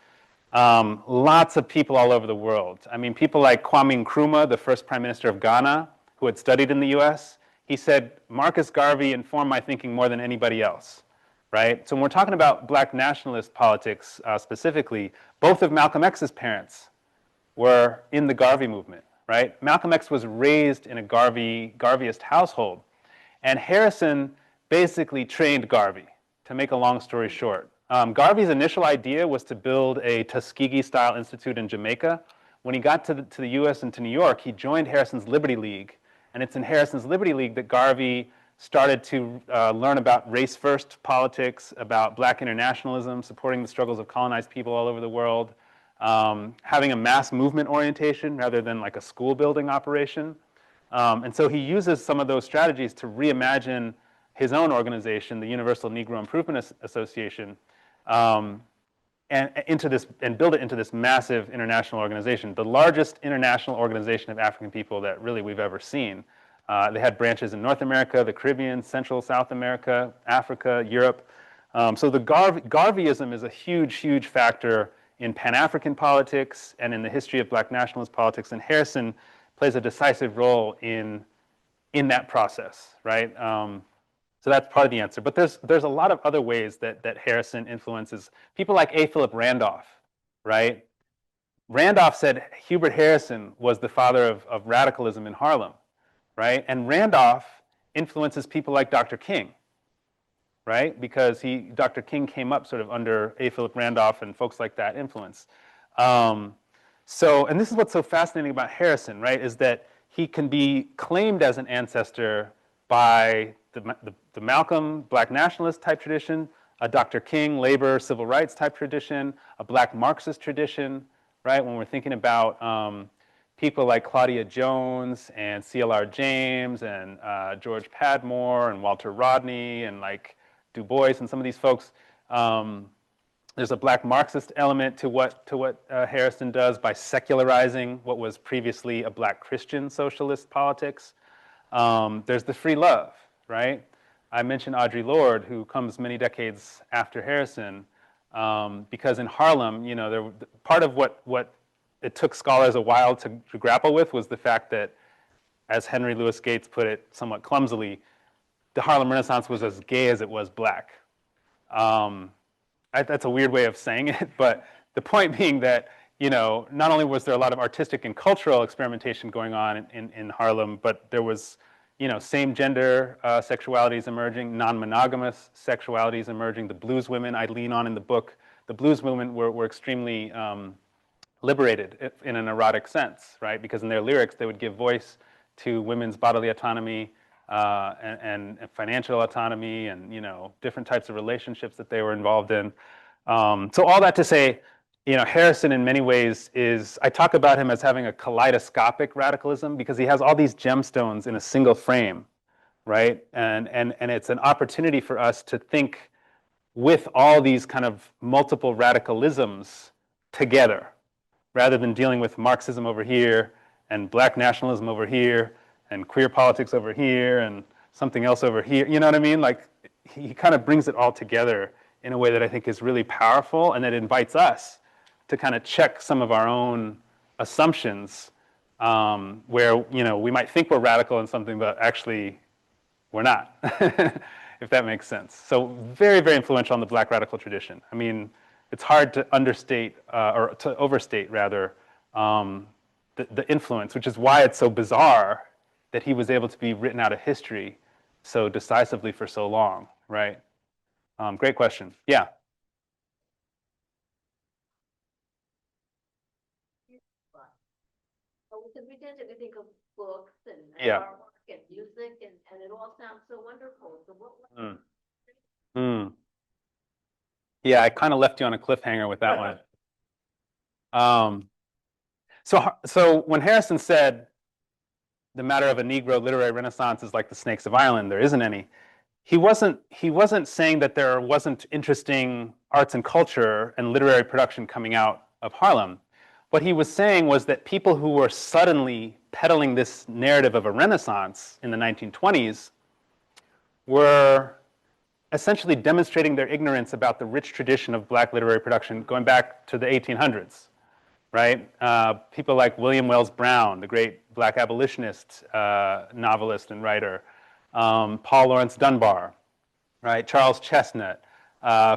lots of people all over the world. I mean, people like Kwame Nkrumah, the first prime minister of Ghana, who had studied in the US, he said, Marcus Garvey informed my thinking more than anybody else, right? So when we're talking about Black nationalist politics specifically, both of Malcolm X's parents were in the Garvey movement, right? Malcolm X was raised in a Garveyist household, and Harrison basically trained Garvey, to make a long story short. Garvey's initial idea was to build a Tuskegee-style institute in Jamaica. When he got to the US and to New York, he joined Harrison's Liberty League, and it's in Harrison's Liberty League that Garvey started to learn about race-first politics, about Black internationalism, supporting the struggles of colonized people all over the world, having a mass movement orientation rather than like a school building operation. And so he uses some of those strategies to reimagine his own organization, the Universal Negro Improvement Association, and build it into this massive international organization, the largest international organization of African people that really we've ever seen. They had branches in North America, the Caribbean, Central, South America, Africa, Europe. So the Garveyism is a huge, huge factor in Pan-African politics and in the history of Black nationalist politics, and Harrison plays a decisive role in that process, right? So that's part of the answer. But there's a lot of other ways that Harrison influences people like A. Philip Randolph, right? Randolph said Hubert Harrison was the father of radicalism in Harlem, right? And Randolph influences people like Dr. King, right? Because Dr. King came up sort of under A. Philip Randolph and folks like that influence. And this is what's so fascinating about Harrison, right? Is that he can be claimed as an ancestor by the Malcolm Black nationalist type tradition, a Dr. King labor civil rights type tradition, a Black Marxist tradition, right? When we're thinking about people like Claudia Jones and C.L.R. James and George Padmore and Walter Rodney and like Du Bois and some of these folks, there's a Black Marxist element to what Harrison does by secularizing what was previously a Black Christian socialist politics. There's the free love, right? I mentioned Audre Lorde, who comes many decades after Harrison, because in Harlem, you know, part of what it took scholars a while to grapple with was the fact that, as Henry Louis Gates put it somewhat clumsily, the Harlem Renaissance was as gay as it was Black. That's a weird way of saying it, but the point being that, you know, not only was there a lot of artistic and cultural experimentation going on in Harlem, but there was, you know, same gender sexualities emerging, non-monogamous sexualities emerging. The blues women I lean on in the book, the blues women were extremely liberated in an erotic sense, right? Because in their lyrics, they would give voice to women's bodily autonomy and financial autonomy and, you know, different types of relationships that they were involved in. So all that to say, Harrison in many ways I talk about him as having a kaleidoscopic radicalism because he has all these gemstones in a single frame, right? And it's an opportunity for us to think with all these kind of multiple radicalisms together, rather than dealing with Marxism over here and black nationalism over here and queer politics over here and something else over here. You know what I mean? Like he kind of brings it all together in a way that I think is really powerful and that invites us to kind of check some of our own assumptions where we might think we're radical in something, but actually we're not, if that makes sense. So very, very influential on the black radical tradition. I mean, it's hard to understate or to overstate rather the influence, which is why it's so bizarre that he was able to be written out of history so decisively for so long, right? Great question. Yeah. Because we tend to think of books and Yeah. artwork and music, and it all sounds so wonderful. So what? Yeah, I kind of left you on a cliffhanger with that one. So when Harrison said the matter of a Negro literary renaissance is like the snakes of Ireland, there isn't any. He wasn't saying that there wasn't interesting arts and culture and literary production coming out of Harlem. What he was saying was that people who were suddenly peddling this narrative of a renaissance in the 1920s were essentially demonstrating their ignorance about the rich tradition of black literary production going back to the 1800s, right? People like William Wells Brown, the great black abolitionist novelist and writer, Paul Laurence Dunbar, right? Charles Chestnut,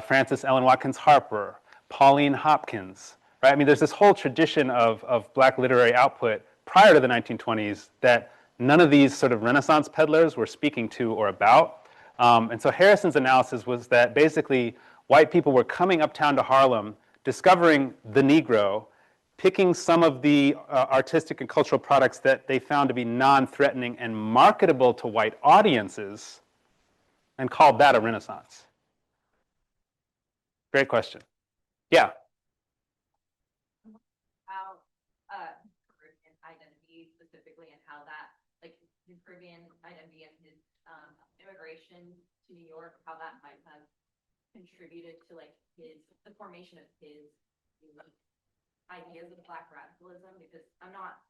Frances Ellen Watkins Harper, Pauline Hopkins, right? I mean, there's this whole tradition of black literary output prior to the 1920s that none of these sort of Renaissance peddlers were speaking to or about. And so Harrison's analysis was that basically white people were coming uptown to Harlem, discovering the Negro, picking some of the artistic and cultural products that they found to be non-threatening and marketable to white audiences, and called that a renaissance. Great question. Yeah. How Caribbean identity specifically, and how that, like his Caribbean identity and his immigration to New York, how that might have contributed to like the formation of his unique ideas of black radicalism, because I'm not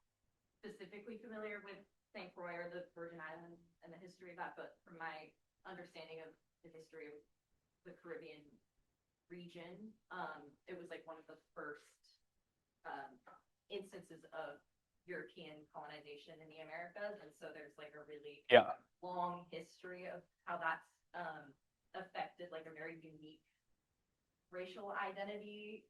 specifically familiar with St. Croix or the Virgin Islands and the history of that, but from my understanding of the history of the Caribbean region, it was like one of the first instances of European colonization in the Americas, and so there's like a really long history of how that's affected like a very unique racial identity.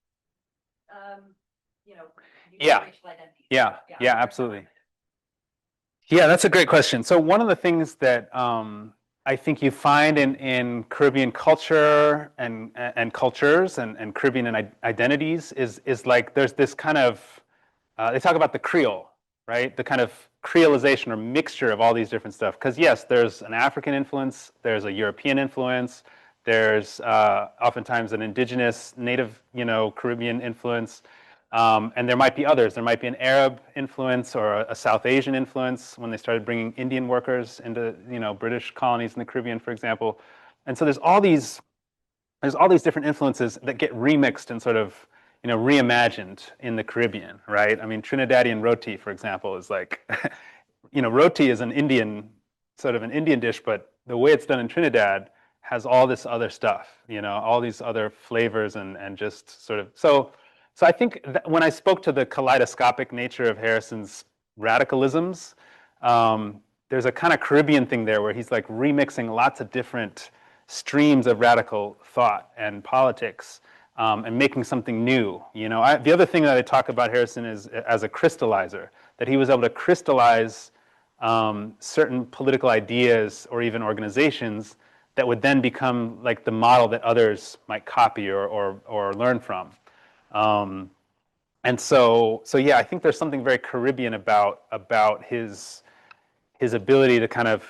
Racial identity. Yeah, absolutely. Yeah, that's a great question. So one of the things that I think you find in Caribbean culture and cultures and Caribbean identities is like there's this kind of they talk about the Creole, right? The kind of creolization or mixture of all these different stuff. Because yes, there's an African influence, there's a European influence, there's oftentimes an indigenous, native, Caribbean influence, and there might be others. There might be an Arab influence or a South Asian influence when they started bringing Indian workers into, British colonies in the Caribbean, for example. And so there's all these different influences that get remixed and sort of, reimagined in the Caribbean, right? I mean, Trinidadian roti, for example, is like, roti is an Indian dish, but the way it's done in Trinidad has all this other stuff, all these other flavors and just sort of, so I think that when I spoke to the kaleidoscopic nature of Harrison's radicalisms, there's a kind of Caribbean thing there where he's like remixing lots of different streams of radical thought and politics, and making something new. The other thing that I talk about Harrison is as a crystallizer, that he was able to crystallize certain political ideas or even organizations that would then become like the model that others might copy or learn from. And so yeah, I think there's something very Caribbean about his ability to kind of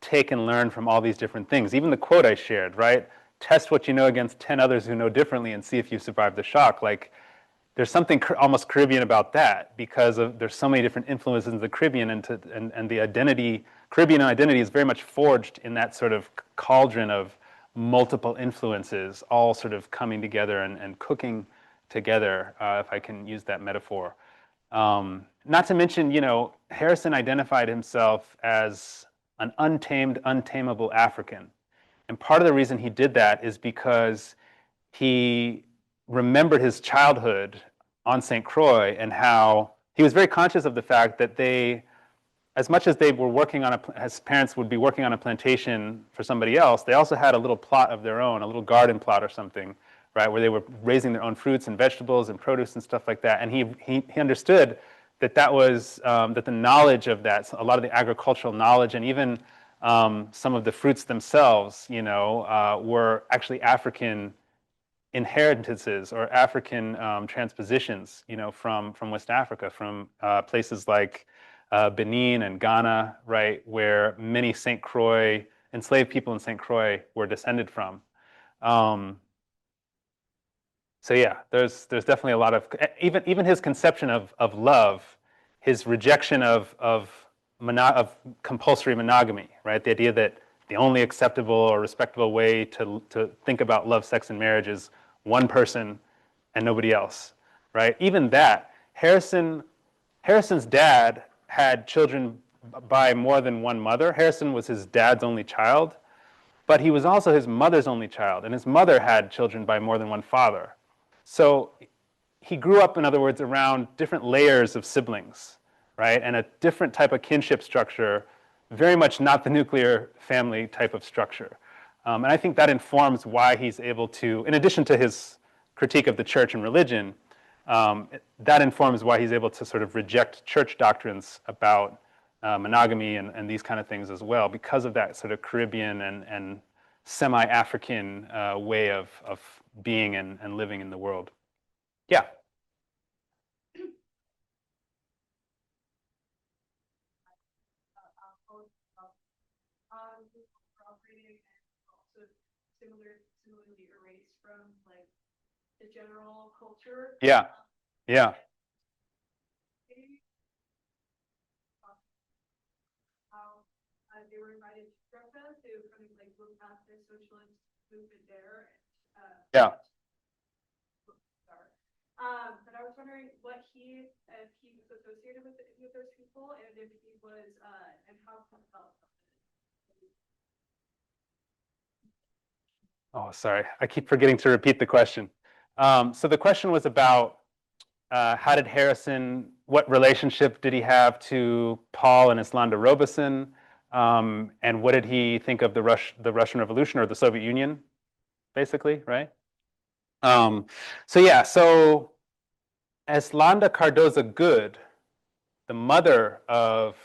take and learn from all these different things. Even the quote I shared, right? Test what you know against 10 others who know differently and see if you survive the shock. Like, there's something almost Caribbean about that, because there's so many different influences in the Caribbean, and the identity, Caribbean identity is very much forged in that sort of cauldron of multiple influences all sort of coming together and cooking together, if I can use that metaphor. Not to mention, Harrison identified himself as an untamed, untamable African. And part of the reason he did that is because he remembered his childhood on St. Croix, and how he was very conscious of the fact that they, as much as they were working on as parents would be working on a plantation for somebody else, they also had a little plot of their own, a little garden plot or something, right, where they were raising their own fruits and vegetables and produce and stuff like that. And he understood that was, that the knowledge of that, a lot of the agricultural knowledge, and even some of the fruits themselves, were actually African inheritances or African transpositions, from West Africa, from places like Benin and Ghana, right, where many St. Croix, enslaved people in St. Croix were descended from. So yeah, there's definitely a lot of, even his conception of love, his rejection of compulsory monogamy, right? The idea that the only acceptable or respectable way to think about love, sex, and marriage is one person and nobody else, right? Even that, Harrison's dad had children by more than one mother. Harrison was his dad's only child, but he was also his mother's only child, and his mother had children by more than one father. So he grew up, in other words, around different layers of siblings, right? And a different type of kinship structure, very much not the nuclear family type of structure. And I think that informs why he's able to, in addition to his critique of the church and religion, that informs why he's able to sort of reject church doctrines about monogamy and these kind of things as well, because of that sort of Caribbean and semi-African way of being and living in the world. Yeah. Similarly erased from like the general culture. Yeah. Yeah. How they were invited to Russia to kind of like look at the socialist movement there. Yeah. But I was wondering what if he was associated with those people, and if he was, and how he felt. Oh, sorry. I keep forgetting to repeat the question. So the question was about how did Harrison, what relationship did he have to Paul and Islanda Robeson, and what did he think of the Russian Revolution or the Soviet Union, basically, right? So Islanda Cardoza Good, the mother of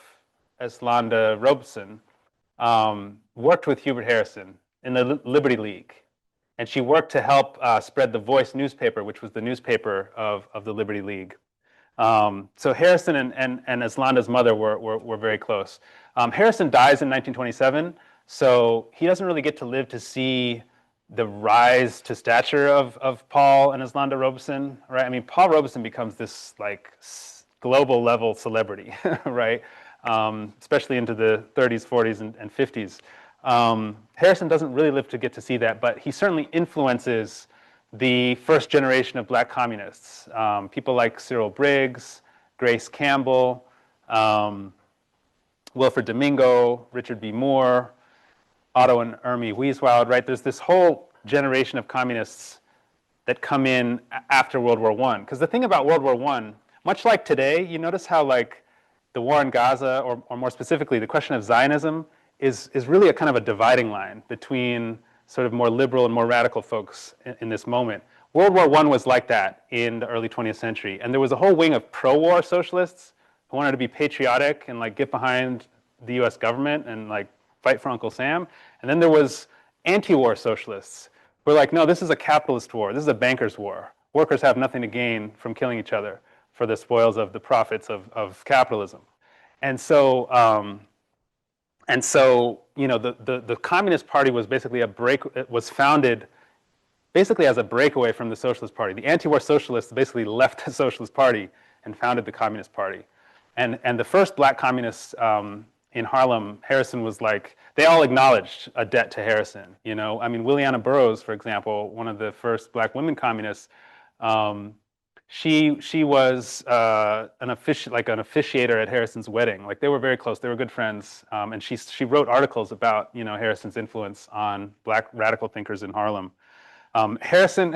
Islanda Robeson, worked with Hubert Harrison in the Liberty League. And she worked to help spread the Voice newspaper, which was the newspaper of the Liberty League. So Harrison and Islanda's mother were very close. Harrison dies in 1927, so he doesn't really get to live to see the rise to stature of Paul and Islanda Robeson, right? I mean, Paul Robeson becomes this like global level celebrity, right? Especially into the 30s, 40s, and 50s. Harrison doesn't really live to get to see that, but he certainly influences the first generation of black communists. People like Cyril Briggs, Grace Campbell, Wilfred Domingo, Richard B. Moore, Otto and Ermie Wieswild, right? There's this whole generation of communists that come in after World War I. Because the thing about World War I, much like today, you notice how like the war in Gaza, or more specifically, the question of Zionism is really a kind of a dividing line between sort of more liberal and more radical folks in this moment. World War I was like that in the early 20th century. And there was a whole wing of pro-war socialists who wanted to be patriotic and like get behind the US government and like fight for Uncle Sam. And then there was anti-war socialists who were like, no, this is a capitalist war. This is a banker's war. Workers have nothing to gain from killing each other for the spoils of the profits of capitalism. And so, the Communist Party was basically it was founded basically as a breakaway from the Socialist Party. The anti-war socialists basically left the Socialist Party and founded the Communist Party. And the first black communists in Harlem, Harrison was like, they all acknowledged a debt to Harrison. You know, I mean, Williana Burroughs, for example, one of the first black women communists, she was an officiator at Harrison's wedding. Like, they were very close. They were good friends. And she wrote articles about, you know, Harrison's influence on black radical thinkers in Harlem. Harrison,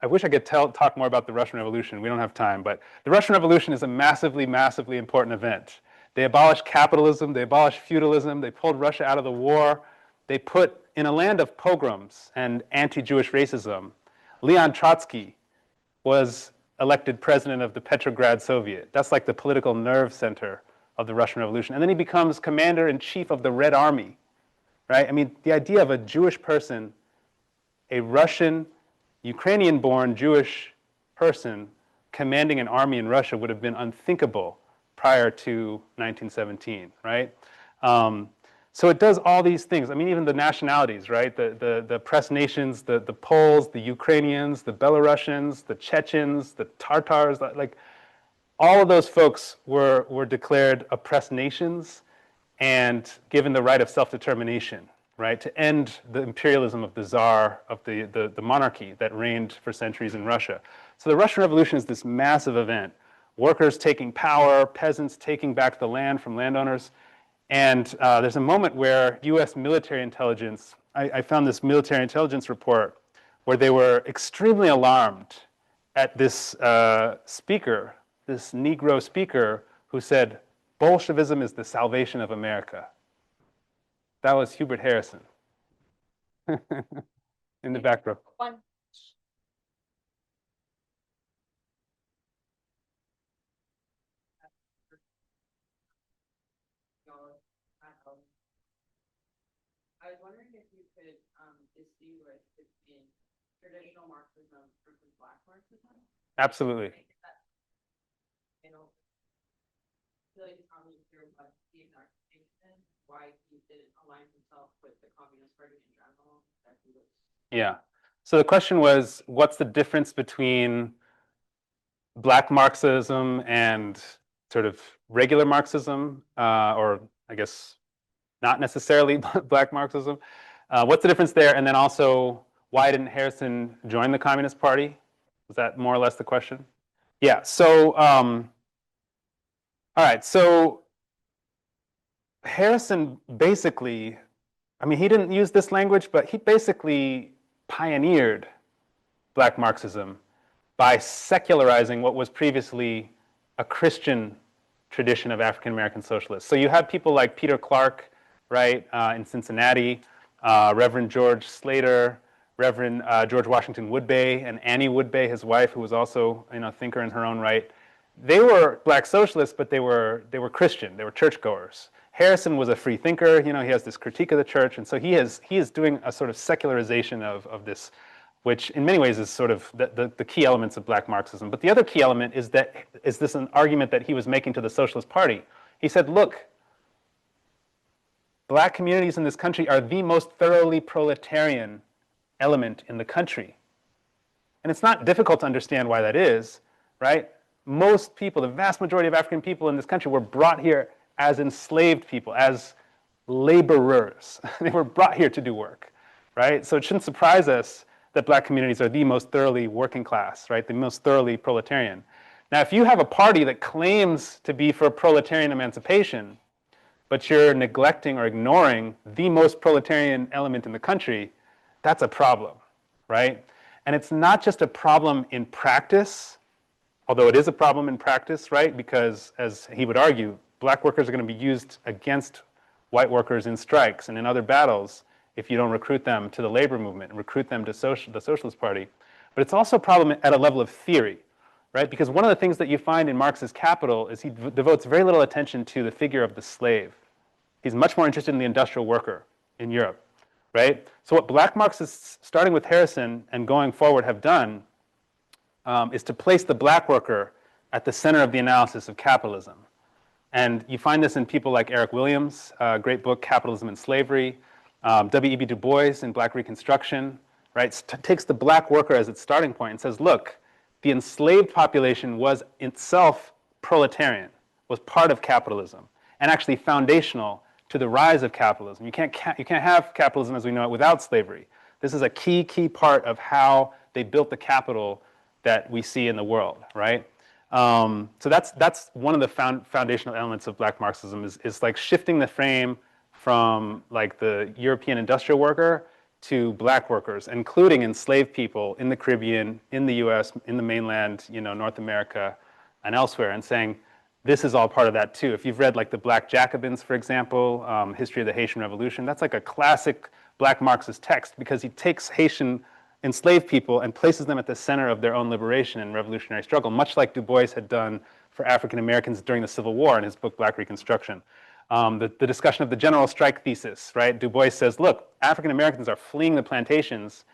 I wish I could talk more about the Russian Revolution. We don't have time, but the Russian Revolution is a massively, massively important event. They abolished capitalism, they abolished feudalism, they pulled Russia out of the war. They put, in a land of pogroms and anti-Jewish racism, Leon Trotsky was elected president of the Petrograd Soviet. That's like the political nerve center of the Russian Revolution. And then he becomes commander-in-chief of the Red Army, right? I mean, the idea of a Jewish person, a Russian, Ukrainian-born Jewish person commanding an army in Russia would have been unthinkable prior to 1917, right? So it does all these things. I mean, even the nationalities, right? The oppressed nations, the Poles, the Ukrainians, the Belarusians, the Chechens, the Tartars, like all of those folks were declared oppressed nations and given the right of self-determination, right? To end the imperialism of the Tsar, of the monarchy that reigned for centuries in Russia. So the Russian Revolution is this massive event. Workers taking power, peasants taking back the land from landowners. And there's a moment where US military intelligence, I found this military intelligence report where they were extremely alarmed at this speaker, this Negro speaker who said, "Bolshevism is the salvation of America." That was Hubert Harrison in the back row. I was wondering if you could distinguish between traditional Marxism versus Black Marxism. Absolutely. You know, I feel like it's probably clear what the exact distinction, why he didn't align himself with the Communist Party in general. That he was. Yeah. So the question was, what's the difference between Black Marxism and sort of regular Marxism, or I guess not necessarily Black Marxism? What's the difference there? And then also, why didn't Harrison join the Communist Party? Was that more or less the question? Yeah, so, all right, so Harrison basically, I mean, he didn't use this language, but he basically pioneered Black Marxism by secularizing what was previously a Christian tradition of African American socialists. So you had people like Peter Clark, right, in Cincinnati, Reverend George Slater, Reverend George Washington Woodbey, and Annie Woodbey, his wife, who was also, you know, a thinker in her own right. They were Black socialists, but they were Christian. They were churchgoers. Harrison was a free thinker. You know, he has this critique of the church, and so he is doing a sort of secularization of this, which in many ways is sort of the key elements of Black Marxism. But the other key element is this an argument that he was making to the Socialist Party. He said, look, Black communities in this country are the most thoroughly proletarian element in the country. And it's not difficult to understand why that is, right? Most people, the vast majority of African people in this country were brought here as enslaved people, as laborers. They were brought here to do work, right? So it shouldn't surprise us that Black communities are the most thoroughly working class, right? The most thoroughly proletarian. Now, if you have a party that claims to be for proletarian emancipation, but you're neglecting or ignoring the most proletarian element in the country, that's a problem, right? And it's not just a problem in practice, although it is a problem in practice, right? Because, as he would argue, Black workers are going to be used against white workers in strikes and in other battles if you don't recruit them to the labor movement and recruit them to the Socialist Party. But it's also a problem at a level of theory, right? Because one of the things that you find in Marx's Capital is he devotes very little attention to the figure of the slave. He's much more interested in the industrial worker in Europe, right? So what Black Marxists, starting with Harrison and going forward, have done is to place the Black worker at the center of the analysis of capitalism. And you find this in people like Eric Williams, a great book, Capitalism and Slavery. W.E.B. Du Bois in Black Reconstruction, right, takes the black worker as its starting point and says, look, the enslaved population was itself proletarian, was part of capitalism, and actually foundational to the rise of capitalism. You can't have capitalism as we know it without slavery. This is a key part of how they built the capital that we see in the world, right? So that's one of the foundational elements of Black Marxism is like shifting the frame from like the European industrial worker to black workers, including enslaved people in the Caribbean, in the US, in the mainland, North America and elsewhere, and saying, this is all part of that too. If you've read like the Black Jacobins, for example, History of the Haitian Revolution, that's like a classic Black Marxist text because he takes Haitian enslaved people and places them at the center of their own liberation and revolutionary struggle, much like Du Bois had done for African Americans during the Civil War in his book Black Reconstruction. The discussion of the general strike thesis, right? Du Bois says, look, African Americans are fleeing the plantations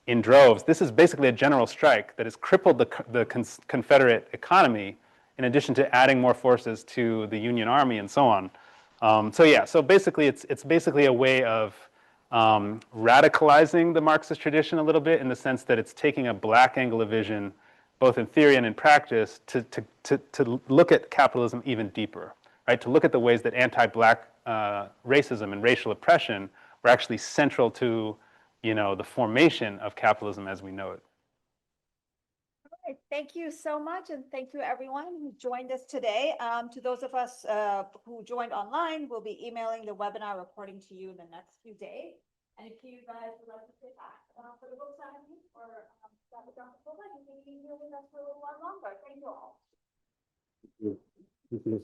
in droves. This is basically a general strike that has crippled the Confederate economy in addition to adding more forces to the Union Army and so on. So basically it's basically a way of radicalizing the Marxist tradition a little bit in the sense that it's taking a black angle of vision, both in theory and in practice, to look at capitalism even deeper, right? To look at the ways that anti-black racism and racial oppression were actually central to, the formation of capitalism as we know it. Thank you so much, and thank you everyone who joined us today. To those of us who joined online, we'll be emailing the webinar recording to you in the next few days. And if you guys would like to sit back for the book signing or chat with Dr. Kwoba, you can be here with us for a little while longer. Thank you all. Thank you.